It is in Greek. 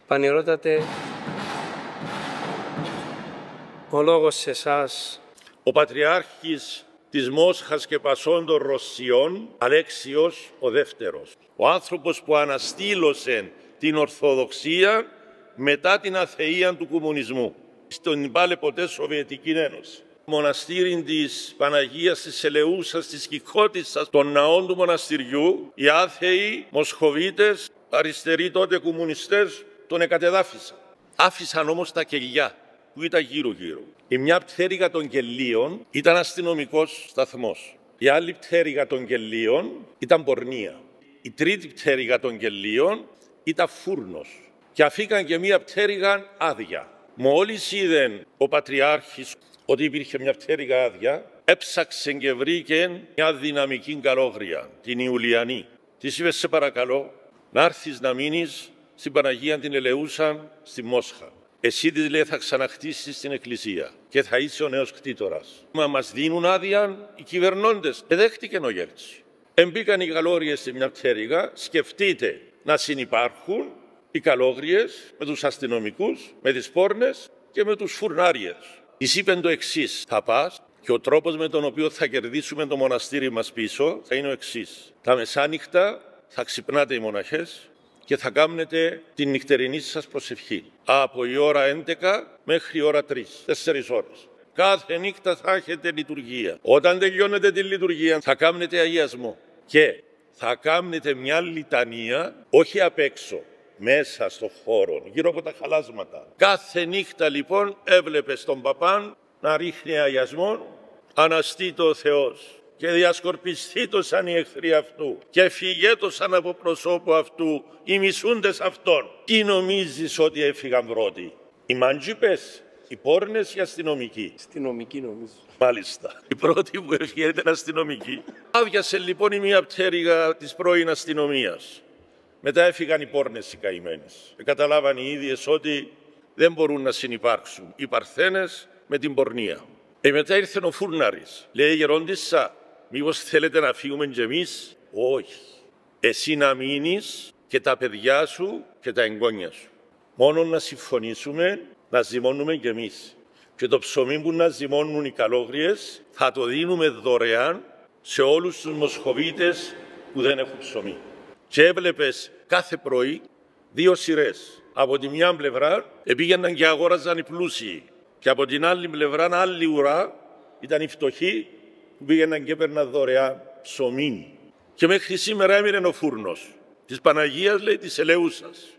Πανηρότατε, ο λόγος σε εσάς. Ο Πατριάρχης της Μόσχας και Πασών των Ρωσιών, Αλέξιος ο Δεύτερος. Ο άνθρωπος που αναστήλωσε την Ορθοδοξία μετά την αθεία του κομμουνισμού. Στον πάλε ποτέ Σοβιετική Ένωση. Μοναστήρι της Παναγίας της Ελεούσας, της Κικώτισσας, των ναών του μοναστηριού, οι άθεοι Μοσχοβίτες, αριστεροί τότε κομμουνιστές, τον εκατεδάφισαν. Άφησαν όμως τα κελιά που ήταν γύρω-γύρω. Η μια πτέρυγα των κελίων ήταν αστυνομικός σταθμός. Η άλλη πτέρυγα των κελίων ήταν πορνεία. Η τρίτη πτέρυγα των κελίων ήταν φούρνος. Και αφήκαν και μια πτέρυγα άδεια. Μόλις είδε ο Πατριάρχης ότι υπήρχε μια πτέρυγα άδεια, έψαξε και βρήκε μια δυναμική καλόγρια, την Ιουλιανή. Της είπε: σε παρακαλώ να έρθεις να μείνεις στην Παναγία την Ελεούσα στη Μόσχα. Εσύ, της λέει, θα ξαναχτίσεις την εκκλησία και θα είσαι ο νέος κτήτορας. Μα μας δίνουν άδεια οι κυβερνώντες. Δέχτηκε ο Γέρτσι. Εμπήκαν οι καλόγριες σε μια πτέρυγα. Σκεφτείτε να συνυπάρχουν οι καλόγριες με τους αστυνομικούς, με τις πόρνες και με τους φουρνάριες. Της είπεν το εξής: θα πας και ο τρόπος με τον οποίο θα κερδίσουμε το μοναστήρι μας πίσω θα είναι ο εξής. Τα μεσάνυχτα θα ξυπνάτε οι μοναχές και θα κάνετε την νυχτερινή σας προσευχή. Από η ώρα 11 μέχρι η ώρα 3, 4 ώρες. Κάθε νύχτα θα έχετε λειτουργία. Όταν τελειώνετε τη λειτουργία θα κάνετε αγιασμό και θα κάνετε μια λιτανία, όχι απ' έξω, μέσα στο χώρο, γύρω από τα χαλάσματα. Κάθε νύχτα λοιπόν έβλεπε τον παπάν να ρίχνει αγιασμό, αναστήτω ο Θεός και διασκορπιστήτωσαν οι εχθροί αυτού και φυγέτωσαν από προσώπου αυτού οι μισούντες αυτών. Τι νομίζεις ότι έφυγαν πρώτοι? Οι μάντζιπες, οι πόρνες, οι αστυνομικοί? Αστυνομική νομίζω. Μάλιστα. Η πρώτη που έφυγε ήταν αστυνομική. Άδειασε λοιπόν η μία πτέρυγα της πρώην αστυνομίας. Μετά έφυγαν οι πόρνες οι καημένες. Καταλάβαν οι ίδιες ότι δεν μπορούν να συνυπάρξουν οι παρθένες με την πορνεία. Μετά ήρθε ο φούρναρης. Λέει: γερόντισσα, μήπως θέλετε να φύγουμε κι εμείς? Όχι. Εσύ να μείνεις και τα παιδιά σου και τα εγγόνια σου. Μόνο να συμφωνήσουμε να ζυμώνουμε κι εμείς. Και το ψωμί που να ζυμώνουν οι καλόγριες θα το δίνουμε δωρεάν σε όλους τους Μοσχοβίτες που δεν έχουν ψωμί. Και έβλεπες κάθε πρωί 2 σειρές. Από τη μια πλευρά πήγαιναν και αγόραζαν οι πλούσιοι. Και από την άλλη πλευρά, άλλη ουρά, ήταν οι φτωχοί που πήγαιναν και έπαιρναν δωρεάν ψωμί. Και μέχρι σήμερα έμεινε ο φούρνος της Παναγίας, λέει, της Ελεούσας.